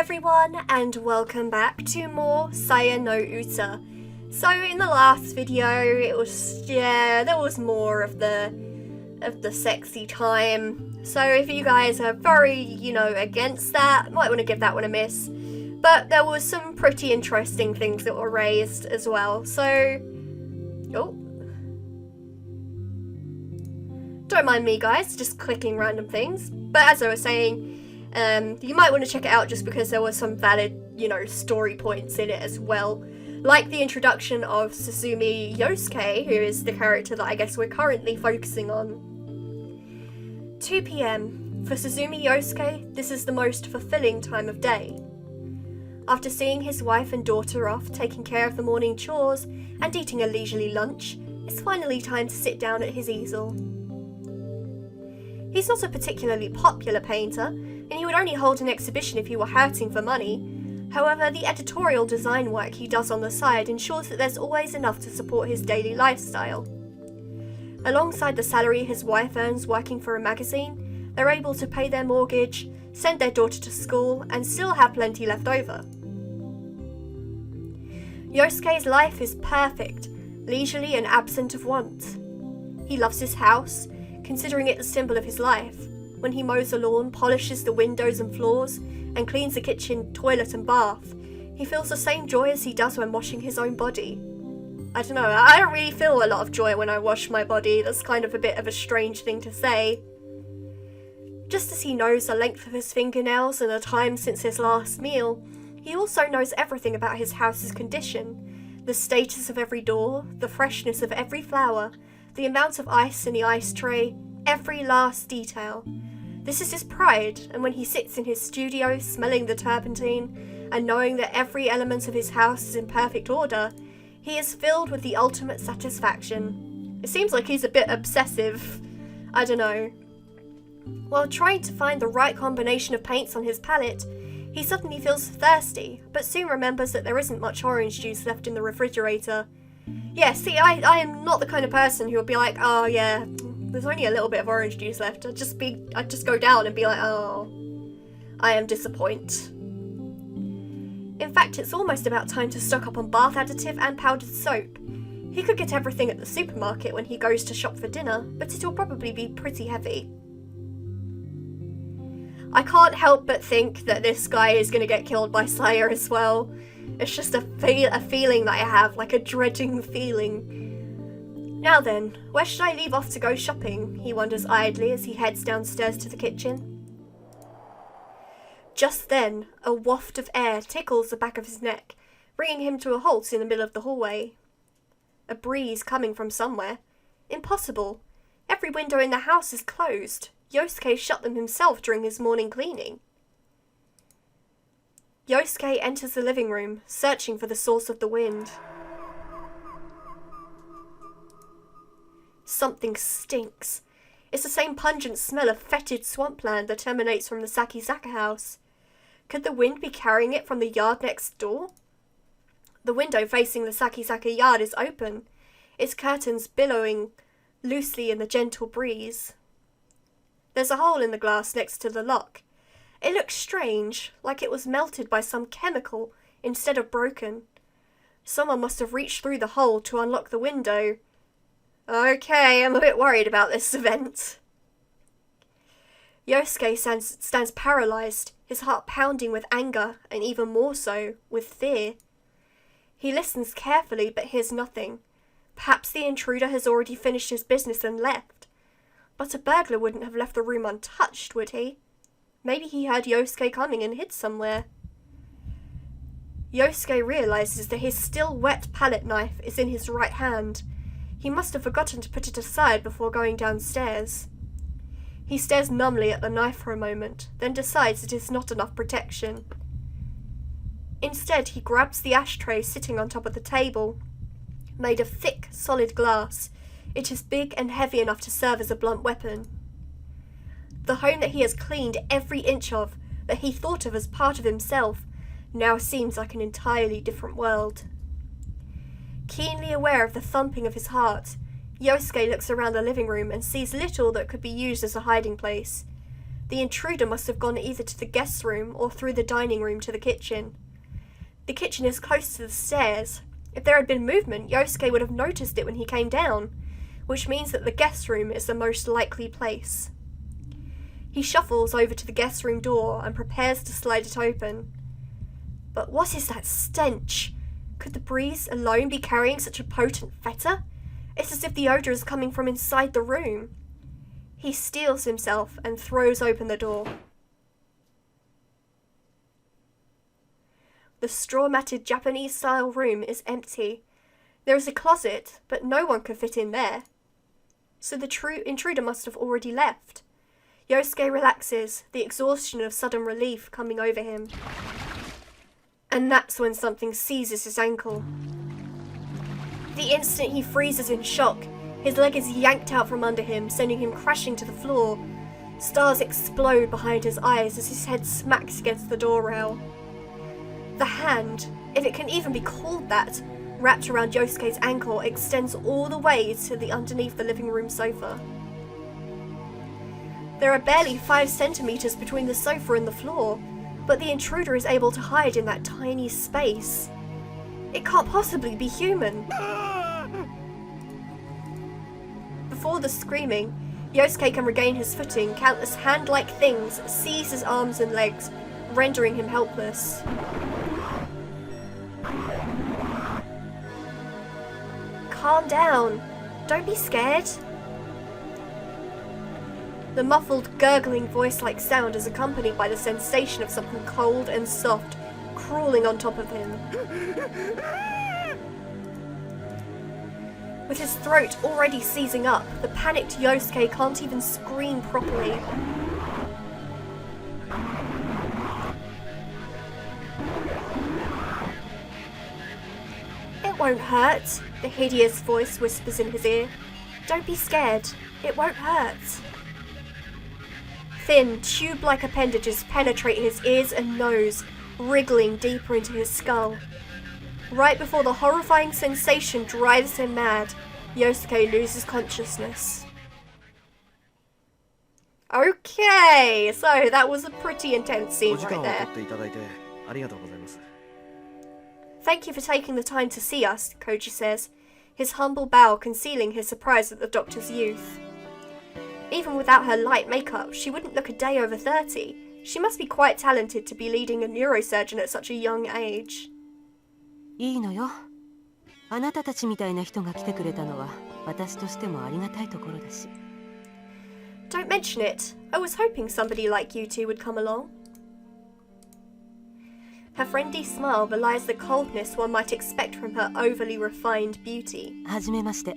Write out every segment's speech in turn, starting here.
everyone, and welcome back to more Saya no Uta. So in the last video, there was more of the sexy time. So if you guys are very, against that, might want to give that one a miss. But there was some pretty interesting things that were raised as well. So, don't mind me, guys, just clicking random things. But as I was saying, you might want to check it out just because there were some valid, story points in it as well. Like the introduction of Suzumi Yosuke, who is the character that I guess we're currently focusing on. 2 p.m. For Suzumi Yosuke, this is the most fulfilling time of day. After seeing his wife and daughter off, taking care of the morning chores, and eating a leisurely lunch, it's finally time to sit down at his easel. He's not a particularly popular painter, and he would only hold an exhibition if he were hurting for money. However, the editorial design work he does on the side ensures that there's always enough to support his daily lifestyle. Alongside the salary his wife earns working for a magazine, they're able to pay their mortgage, send their daughter to school, and still have plenty left over. Yosuke's life is perfect, leisurely and absent of want. He loves his house, considering it the symbol of his life. When he mows the lawn, polishes the windows and floors, and cleans the kitchen, toilet and bath, he feels the same joy as he does when washing his own body. I don't know, I don't really feel a lot of joy when I wash my body. That's kind of a bit of a strange thing to say. Just as he knows the length of his fingernails and the time since his last meal, he also knows everything about his house's condition, the status of every door, the freshness of every flower, the amount of ice in the ice tray, every last detail. This is his pride, and when he sits in his studio smelling the turpentine and knowing that every element of his house is in perfect order, he is filled with the ultimate satisfaction. It seems like he's a bit obsessive. I don't know. While trying to find the right combination of paints on his palette, he suddenly feels thirsty, but soon remembers that there isn't much orange juice left in the refrigerator. Yeah, see, I am not the kind of person who would be like, oh yeah, there's only a little bit of orange juice left. I'd just go down and be like, oh, I am disappointed. In fact, it's almost about time to stock up on bath additive and powdered soap. He could get everything at the supermarket when he goes to shop for dinner, but it'll probably be pretty heavy. I can't help but think that this guy is going to get killed by Slayer as well. It's just a feeling that I have, like a dreading feeling. Now then, where should I leave off to go shopping? He wonders idly as he heads downstairs to the kitchen. Just then, a waft of air tickles the back of his neck, bringing him to a halt in the middle of the hallway. A breeze coming from somewhere. Impossible. Every window in the house is closed. Yosuke shut them himself during his morning cleaning. Yosuke enters the living room, searching for the source of the wind. Something stinks. It's the same pungent smell of fetid swampland that emanates from the Sakisaka house. Could the wind be carrying it from the yard next door? The window facing the Sakisaka yard is open, its curtains billowing loosely in the gentle breeze. There's a hole in the glass next to the lock. It looks strange, like it was melted by some chemical instead of broken. Someone must have reached through the hole to unlock the window. Okay, I'm a bit worried about this event. Yosuke stands paralysed, his heart pounding with anger, and even more so, with fear. He listens carefully but hears nothing. Perhaps the intruder has already finished his business and left. But a burglar wouldn't have left the room untouched, would he? Maybe he heard Yosuke coming and hid somewhere. Yosuke realises that his still wet palette knife is in his right hand. He must have forgotten to put it aside before going downstairs. He stares numbly at the knife for a moment, then decides it is not enough protection. Instead, he grabs the ashtray sitting on top of the table. Made of thick, solid glass, it is big and heavy enough to serve as a blunt weapon. The home that he has cleaned every inch of, that he thought of as part of himself, now seems like an entirely different world. Keenly aware of the thumping of his heart, Yosuke looks around the living room and sees little that could be used as a hiding place. The intruder must have gone either to the guest room or through the dining room to the kitchen. The kitchen is close to the stairs. If there had been movement, Yosuke would have noticed it when he came down, which means that the guest room is the most likely place. He shuffles over to the guest room door and prepares to slide it open. But what is that stench? Could the breeze alone be carrying such a potent fetor? It's as if the odour is coming from inside the room. He steels himself and throws open the door. The straw-matted Japanese-style room is empty. There is a closet, but no one could fit in there. So the true intruder must have already left. Yosuke relaxes, the exhaustion of sudden relief coming over him. And that's when something seizes his ankle. The instant he freezes in shock, his leg is yanked out from under him, sending him crashing to the floor. Stars explode behind his eyes as his head smacks against the door rail. The hand, if it can even be called that, wrapped around Yosuke's ankle extends all the way to the underneath the living room sofa. There are barely 5 centimeters between the sofa and the floor, but the intruder is able to hide in that tiny space. It can't possibly be human. Before the screaming, Yosuke can regain his footing. Countless hand-like things seize his arms and legs, rendering him helpless. Calm down. Don't be scared. The muffled, gurgling voice-like sound is accompanied by the sensation of something cold and soft crawling on top of him. With his throat already seizing up, the panicked Yosuke can't even scream properly. It won't hurt, the hideous voice whispers in his ear. Don't be scared, it won't hurt. Thin, tube-like appendages penetrate his ears and nose, wriggling deeper into his skull. Right before the horrifying sensation drives him mad, Yosuke loses consciousness. Okay, so that was a pretty intense scene right there. Thank you for taking the time to see us, Koji says, his humble bow concealing his surprise at the doctor's youth. Even without her light makeup, she wouldn't look a day over 30. She must be quite talented to be leading a neurosurgeon at such a young age. いいのよ。あなたたちみたいな人が来てくれたのは私としてもありがたいところだし。Don't mention it. I was hoping somebody like you two would come along. Her friendly smile belies the coldness one might expect from her overly refined beauty. はじめまして。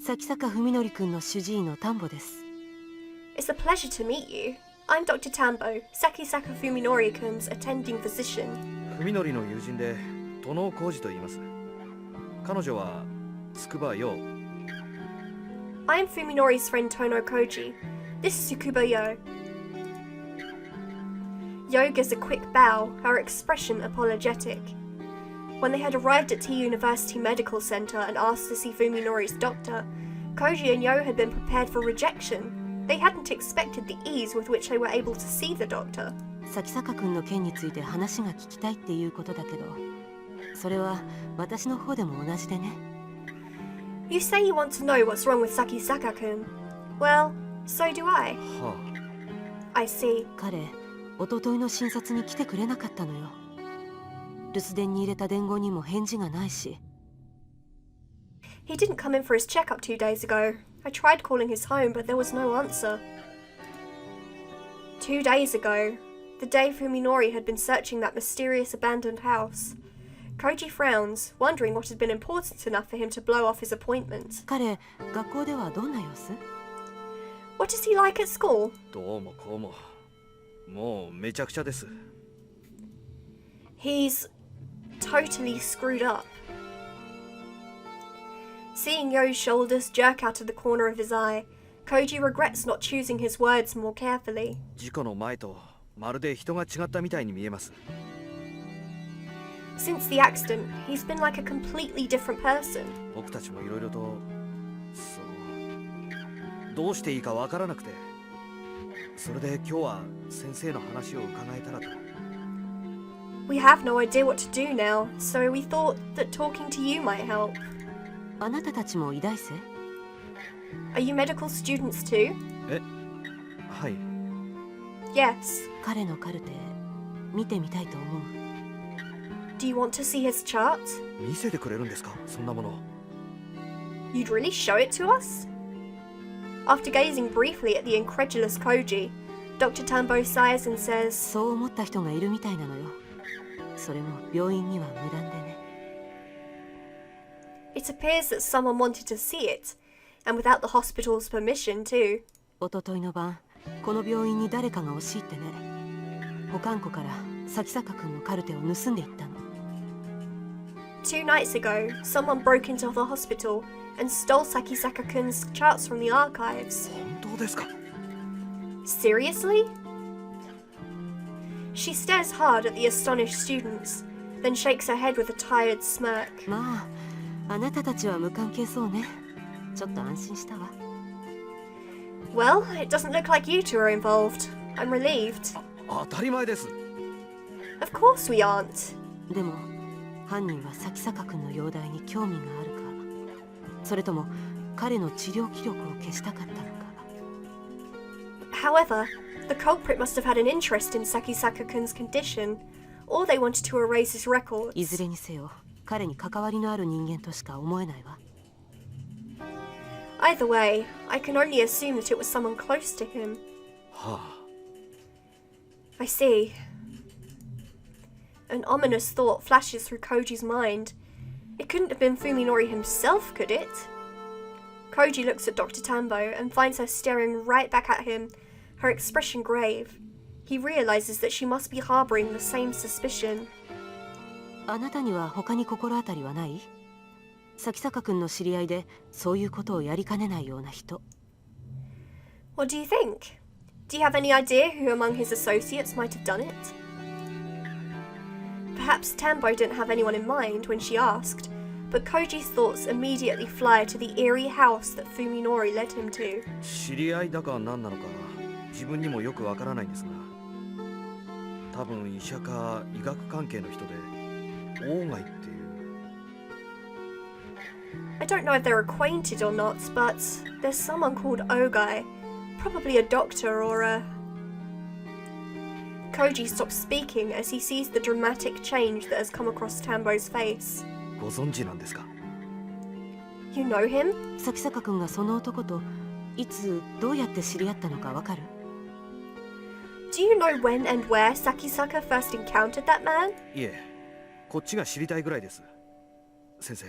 Sakisaka Fuminori 君の主治医の田んぼです。It's a pleasure to meet you. I'm Dr. Tambo, Sakisaka Fuminori-kun's attending physician. Fuminori の友人で殿浩二と言います。彼女はTsukuba Yo. I'm Fuminori's friend Tono Koji. This is Tsukuba Yo. Yo gives a quick bow, her expression apologetic. When they had arrived at T University Medical Center and asked to see Fuminori's doctor, Koji and Yo had been prepared for rejection. They hadn't expected the ease with which they were able to see the doctor. Sakisaka 君の件について話が聞きたいっていうことだけど、それは私の方でも同じでね。You say you want to know what's wrong with Sakisaka-kun. Well, so do I. I see. 彼、一昨日の診察に来てくれなかったのよ。留守電に入れた伝言にも返事がないし。He didn't come in for his checkup 2 days ago. I tried calling his home, but there was no answer. 2 days ago, the day Fuminori had been searching that mysterious abandoned house. Koji frowns, wondering what had been important enough for him to blow off his appointment. 彼、学校ではどんな様子？ What is he like at school? どうもこうも。もうめちゃくちゃです。He's totally screwed up. Seeing Yo's shoulders jerk out of the corner of his eye, Koji regrets not choosing his words more carefully. 事故の前とまるで人が違ったみたいに見えます。Since the accident, he's been like a completely different person. 僕たちもいろいろとどうしていいかわからなくて。それで今日は先生の話を伺えたらと。 We have no idea what to do now, so we thought that talking to you might help. あなたたちも医大生？ Are you medical students too? はい。 Yes. 彼のカルテ見てみたいと思う。 Do you want to see his chart? 見せてくれるんですか、そんなもの。 You'd really show it to us? After gazing briefly at the incredulous Koji, Dr. Tambo sighs and says, そう思った人がいるみたいなのよ。それも病院には無断でね。 It appears that someone wanted to see it, and without the hospital's permission too. おとといの晩、この病院に誰かが押し入ってね。保管庫から崎坂君のカルテを盗んでいったの。 2 nights ago, someone broke into the hospital and stole Sakisaka-kun's charts from the archives. 本当ですか？ Seriously? She stares hard at the astonished students, then shakes her head with a tired smirk. まあ、あなたたちは無関係そうね。ちょっと安心したわ。 Well, it doesn't look like you two are involved. I'm relieved. 当たり前です。 Of course we aren't. でも、犯人は崎坂君の容体に興味があるか、それとも彼の治療記録を消したかったのか。 However, the culprit must have had an interest in Sakisaka-kun's condition, or they wanted to erase his records. いずれにせよ、彼に関わりのある人間としか思えないわ。 Either way, I can only assume that it was someone close to him. はあ。 I see. An ominous thought flashes through Koji's mind. It couldn't have been Fuminori himself, could it? Koji looks at Dr. Tambo and finds her staring right back at him, her expression grave. He realizes that she must be harboring the same suspicion. あなたには他に心当たりはない？崎坂君の知り合いでそういうことをやりかねないような人。 What do you think? Do you have any idea who among his associates might have done it? Perhaps Tambo didn't have anyone in mind when she asked, but Koji's thoughts immediately fly to the eerie house that Fuminori led him to. 知り合いだか何なのか自分にもよくわからないんですが、多分医者か医学関係の人で鴎外っていう。 I don't know if they're acquainted or not, but there's someone called Ogai, probably a doctor or a... Koji stops speaking as he sees the dramatic change that has come across Tambo's face. ご存知なんですか？ You know him? 崎坂君がその男といつどうやって知り合ったのかわかる？ Do you know when and where Sakisaka first encountered that man? いえ、こっちが知りたいぐらいです。先生、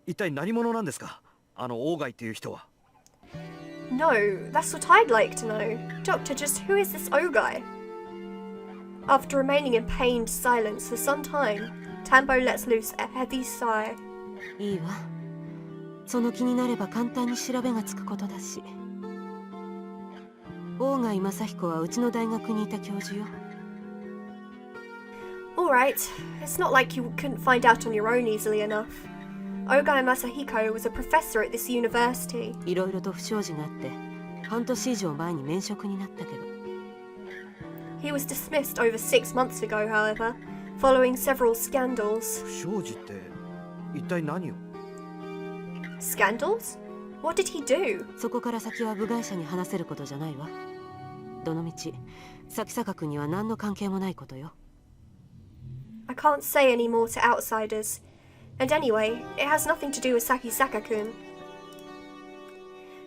一体何者なんですか？あの鴎外っていう人は。 No, that's what I'd like to know. Doctor, just who is this Ogai? After remaining in pained silence for some time, Tambo lets loose a heavy sigh. いいわ。その気になれば簡単に調べがつくことだし。鴎外正彦はうちの大学にいた教授よ。 Alright, it's not like you couldn't find out on your own easily enough. Ogai Masahiko was a professor at this university. いろいろと不祥事があって、半年以上前に免職になったけど。 He was dismissed over 6 months ago, however, following several scandals. 不祥事って一体何を？ Scandals? What did he do? そこから先は部外者に話せることじゃないわ。どのみち、崎坂君には何の関係もないことよ。 I can't say any more to outsiders. And anyway, it has nothing to do with Sakisaka-kun.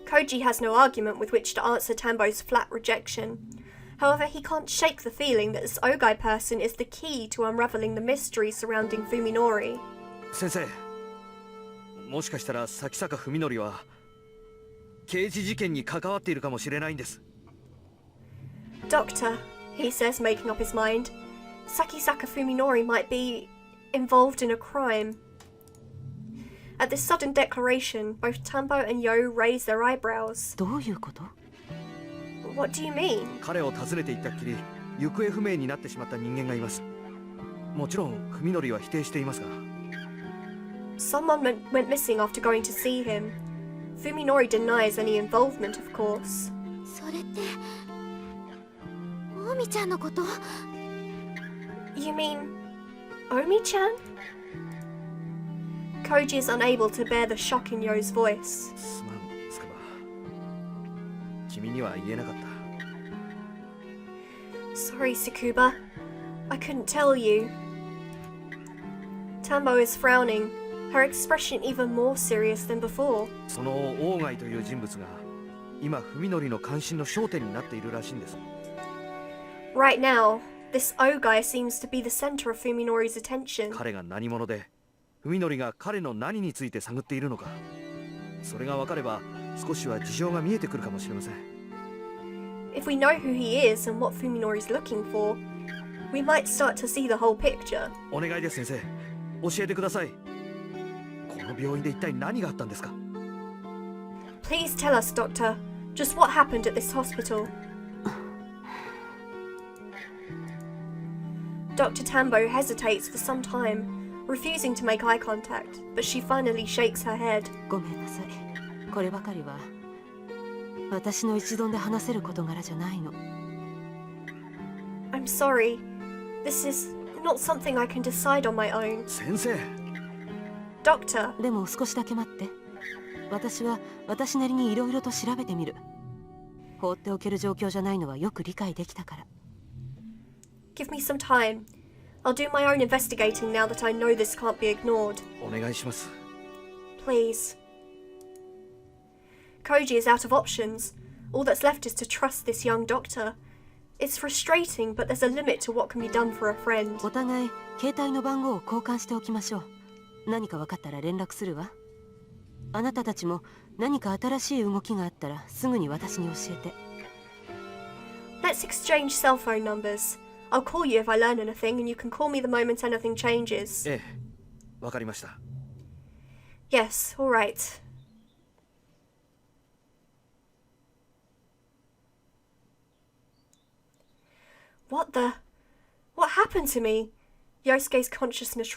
Koji has no argument with which to answer Tambo's flat rejection. However, he can't shake the feeling that this Ogai person is the key to unraveling the mystery surrounding Fuminori. 先生、もしかしたら崎坂文則は刑事事件に関わっているかもしれないんです。 Doctor, he says, making up his mind, Sakisaka Fuminori might be involved in a crime. At this sudden declaration, both Tambo and Yo raise their eyebrows. どういうこと？ What do you mean? 彼を訪ねていったっきり行方不明になってしまった人間がいます。もちろん文則は否定していますが。 Someone went missing after going to see him. Fuminori denies any involvement, of course. それって Omiちゃんのこと？ You mean Omi-chan? Koji is unable to bear the shock in Yo's voice. すまん、つくば。君には言えなかった。 Sorry, Tsukuba. I couldn't tell you. Tambo is frowning, her expression even more serious than before. そのオーガイという人物が今文則の関心の焦点になっているらしいんです。 Right now, this O-guy seems to be the center of Fuminori's attention. 彼が何者で、文則が彼の何について探っているのか、それが分かれば少しは事情が見えてくるかもしれません。 If we know who he is and what Fuminori's looking for, we might start to see the whole picture. お願いです、先生。教えてください。この病院で一体何があったんですか？ Please tell us, Doctor, just what happened at this hospital. Dr. Tambo hesitates for some time, refusing to make eye contact, but she finally shakes her head. ごめんなさい。こればかりは私の一存で話せる事柄じゃないの。 I'm sorry. This is not something I can decide on my own. 先生。 Doctor, でも少しだけ待って。私は私なりにいろいろと調べてみる。放っておける状況じゃないのはよく理解できたから。 give me some time. I'll do my own investigating now that I know this can't be ignored. お願いします。 Please. Koji is out of options. All that's left is to trust this young doctor. It's frustrating, but there's a limit to what can be done for a friend. お互い携帯の番号を交換しておきましょう。何か分かったら連絡するわ。あなたたちも何か新しい動きがあったらすぐに私に教えて。 Let's exchange cell phone numbers. I'll call you if I learn anything, and you can call me the moment anything changes. ええ、わかりました。 Yes, all right. What happened to me? Yosuke's consciousness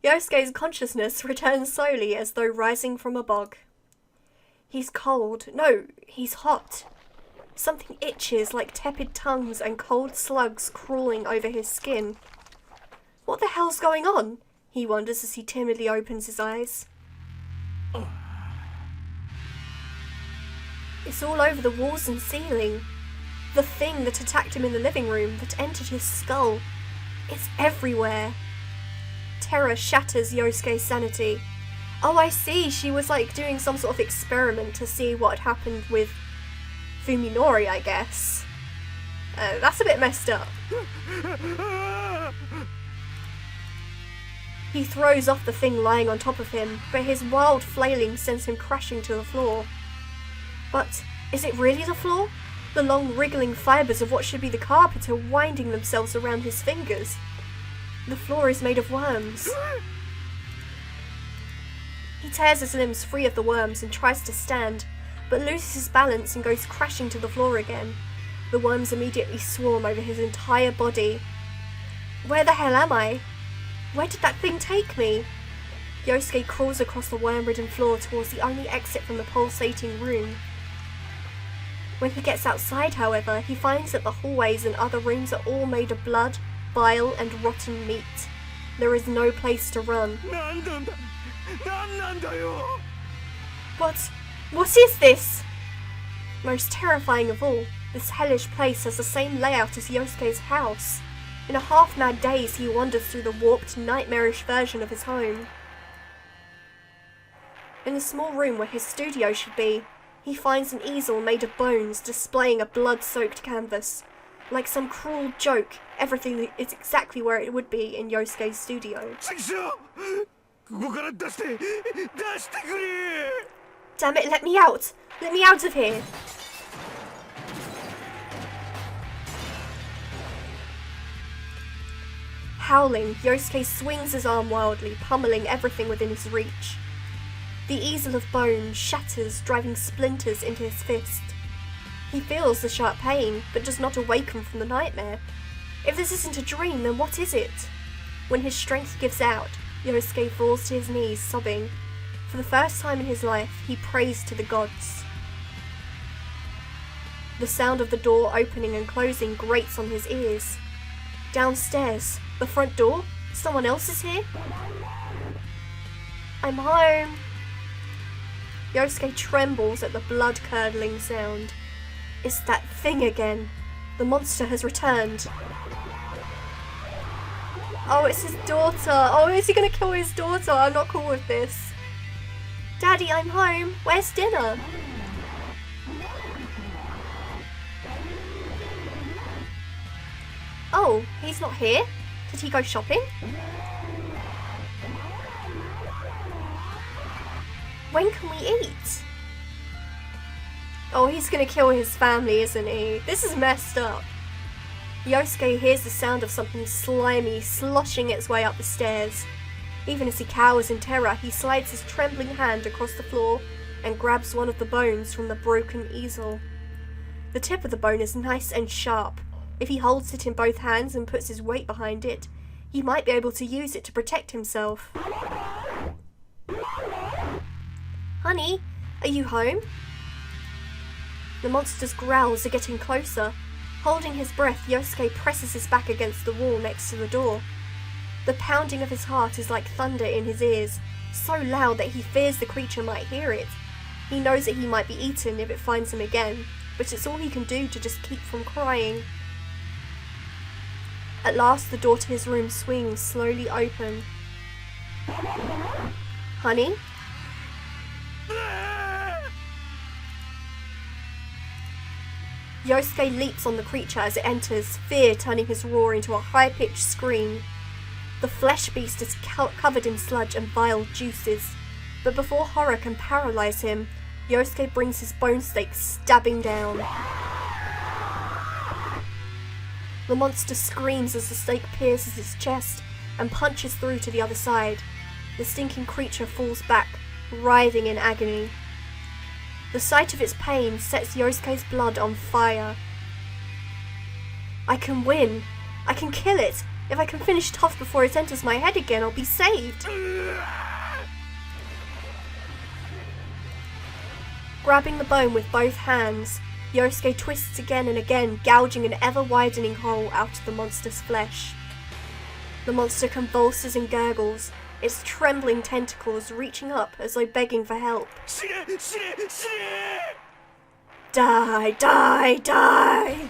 Yosuke's consciousness returns slowly as though rising from a bog. He's cold. No, he's hot. Something itches like tepid tongues and cold slugs crawling over his skin. What the hell's going on? He wonders as he timidly opens his eyes. It's all over the walls and ceiling. The thing that attacked him in the living room, that entered his skull. It's everywhere. Terror shatters Yosuke's sanity. Oh, I see. She was like doing some sort of experiment to see what had happened with Fuminori, I guess. That's a bit messed up. He throws off the thing lying on top of him, but his wild flailing sends him crashing to the floor. But is it really the floor? The long wriggling fibres of what should be the carpet are winding themselves around his fingers. The floor is made of worms. He tears his limbs free of the worms and tries to stand, but loses his balance and goes crashing to the floor again. The worms immediately swarm over his entire body. Where the hell am I? Where did that thing take me? Yosuke crawls across the worm-ridden floor towards the only exit from the pulsating room. When he gets outside, however, he finds that the hallways and other rooms are all made of blood, bile and rotten meat. There is no place to run. What is this? Most terrifying of all, this hellish place has the same layout as Yosuke's house. In a half-mad daze, he wanders through the warped, nightmarish version of his home. In the small room where his studio should be, he finds an easel made of bones displaying a blood-soaked canvas. Like some cruel joke, everything is exactly where it would be in Yosuke's studio. Damn it, let me out! Let me out of here! Howling, Yosuke swings his arm wildly, pummeling everything within his reach. The easel of bone shatters, driving splinters into his fist. He feels the sharp pain, but does not awaken from the nightmare. If this isn't a dream, then what is it? When his strength gives out, Yosuke falls to his knees, sobbing. For the first time in his life, he prays to the gods. The sound of the door opening and closing grates on his ears. Downstairs, the front door? Someone else is here? I'm home. Yosuke trembles at the blood-curdling sound. It's that thing again. The monster has returned. Oh, it's his daughter. Oh, is he gonna kill his daughter? I'm not cool with this. Daddy, I'm home. Where's dinner? Oh, he's not here? Did he go shopping? When can we eat? Oh, he's gonna kill his family, isn't he? This is messed up. Yosuke hears the sound of something slimy sloshing its way up the stairs. Even as he cowers in terror, he slides his trembling hand across the floor and grabs one of the bones from the broken easel. The tip of the bone is nice and sharp. If he holds it in both hands and puts his weight behind it, he might be able to use it to protect himself. Honey, are you home? The monster's growls are getting closer. Holding his breath, Yosuke presses his back against the wall next to the door. The pounding of his heart is like thunder in his ears, so loud that he fears the creature might hear it. He knows that he might be eaten if it finds him again, but it's all he can do to just keep from crying. At last, the door to his room swings slowly open. Honey? Yosuke leaps on the creature as it enters, fear turning his roar into a high-pitched scream. The flesh beast is covered in sludge and vile juices, but before horror can paralyze him, Yosuke brings his bone stake stabbing down. The monster screams as the stake pierces its chest and punches through to the other side. The stinking creature falls back, writhing in agony. The sight of its pain sets Yosuke's blood on fire. I can win. I can kill it. If I can finish it off before it enters my head again, I'll be saved. Grabbing the bone with both hands, Yosuke twists again and again, gouging an ever-widening hole out of the monster's flesh. The monster convulses and gurgles, its trembling tentacles reaching up as though begging for help. Die, die, die!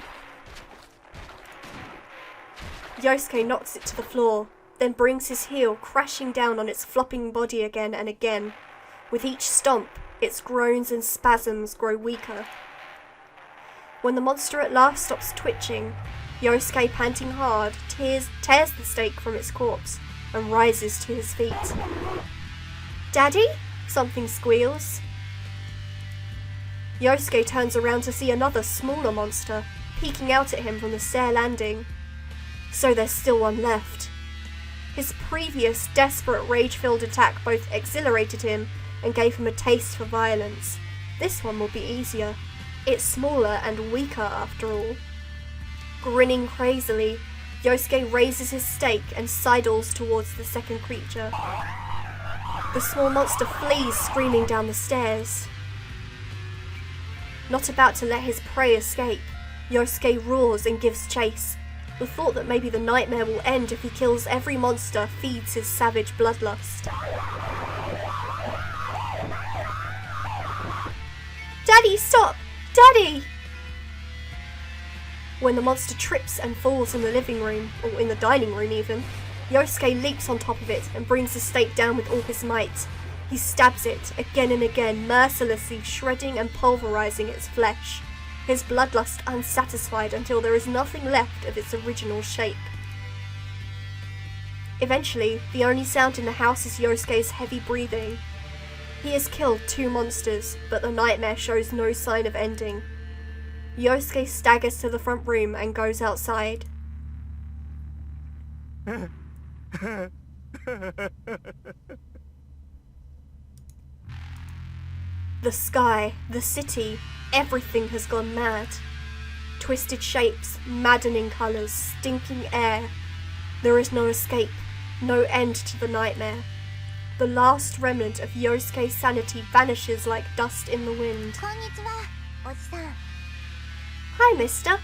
Yosuke knocks it to the floor, then brings his heel crashing down on its flopping body again and again. With each stomp, its groans and spasms grow weaker. When the monster at last stops twitching, Yosuke, panting hard, tears the stake from its corpse and rises to his feet. Daddy? Something squeals. Yosuke turns around to see another, smaller monster, peeking out at him from the stair landing. So there's still one left. His previous desperate rage-filled attack both exhilarated him and gave him a taste for violence. This one will be easier. It's smaller and weaker after all. Grinning crazily, Yosuke raises his stake and sidles towards the second creature. The small monster flees screaming down the stairs. Not about to let his prey escape, Yosuke roars and gives chase. The thought that maybe the nightmare will end if he kills every monster feeds his savage bloodlust. Daddy, stop! Daddy! When the monster trips and falls in the living room, or in the dining room even, Yosuke leaps on top of it and brings the stake down with all his might. He stabs it again and again, mercilessly shredding and pulverizing its flesh, his bloodlust unsatisfied until there is nothing left of its original shape. Eventually, the only sound in the house is Yosuke's heavy breathing. He has killed 2 monsters, but the nightmare shows no sign of ending. Yosuke staggers to the front room and goes outside. The sky, the city, everything has gone mad. Twisted shapes, maddening colours, stinking air. There is no escape, no end to the nightmare. The last remnant of Yosuke's sanity vanishes like dust in the wind. Hi, mister.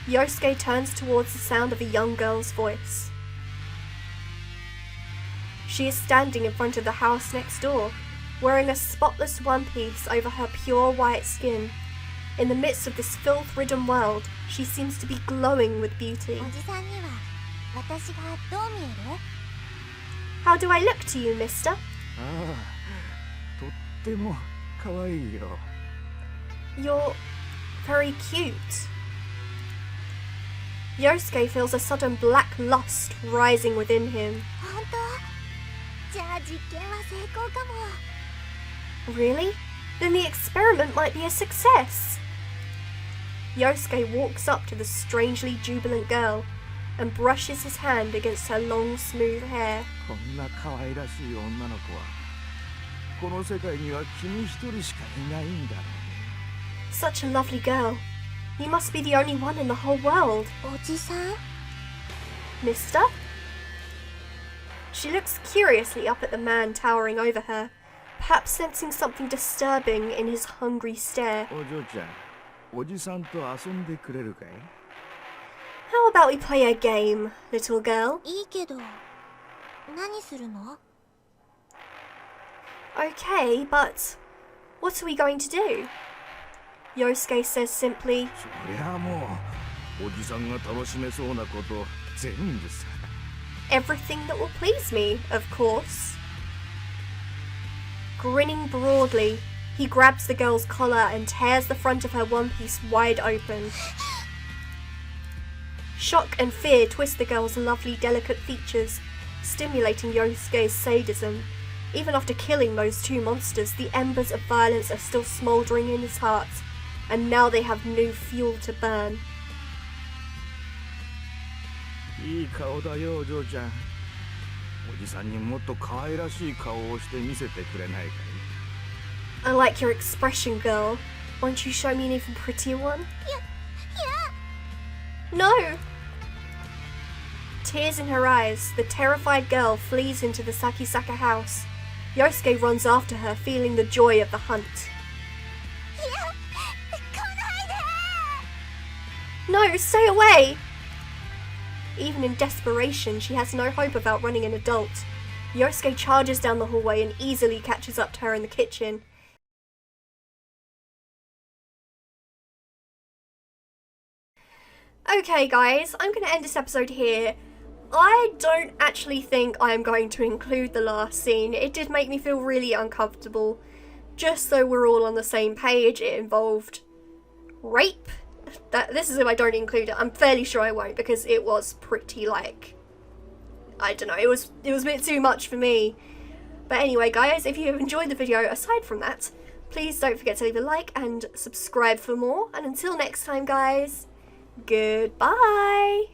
Yosuke turns towards the sound of a young girl's voice. She is standing in front of the house next door, wearing a spotless one piece over her pure white skin. In the midst of this filth-ridden world, she seems to be glowing with beauty. おじさんには私がどう見える？ How do I look to you, mister? ああ、とっても可愛いよ。 You're very cute. Yosuke feels a sudden black lust rising within him. 本当？じゃあ実験は成功かも。 Really? Then the experiment might be a success. Yosuke walks up to the strangely jubilant girl and brushes his hand against her long, smooth hair. こんな可愛らしい女の子はこの世界には君一人しかいないんだろうね。 Such a lovely girl. You must be the only one in the whole world. おじさん？ Mister? She looks curiously up at the man towering over her, perhaps sensing something disturbing in his hungry stare. お嬢ちゃん、おじさんと遊んでくれるかい？ How about we play a game, little girl? いいけど、何するの？ Okay, but what are we going to do? Yosuke says simply, そりゃもうおじさんが楽しめそうなこと全部さ。 everything that will please me, of course. Grinning broadly, he grabs the girl's collar and tears the front of her one piece wide open. Shock and fear twist the girl's lovely, delicate features, stimulating Yosuke's sadism. Even after killing those two monsters, the embers of violence are still smouldering in his heart, and now they have new fuel to burn. いい顔だよ、お嬢ちゃん。おじさんにもっと可愛らしい顔をして見せてくれないかい？ I like your expression, girl. Won't you show me an even prettier one? No! Tears in her eyes, the terrified girl flees into the Sakisaka house. Yosuke runs after her, feeling the joy of the hunt. いや、来ないで！ No, stay away! Even in desperation, she has no hope of outrunning an adult. Yosuke charges down the hallway and easily catches up to her in the kitchen. Okay guys, I'm going to end this episode here. I don't actually think I'm going to include the last scene. It did make me feel really uncomfortable. Just so we're all on the same page, it involved rape. This is if I don't include it. I'm fairly sure I won't because it was pretty like, I don't know, it was a bit too much for me. But anyway guys, if you have enjoyed the video aside from that, please don't forget to leave a like and subscribe for more. And until next time guys, goodbye!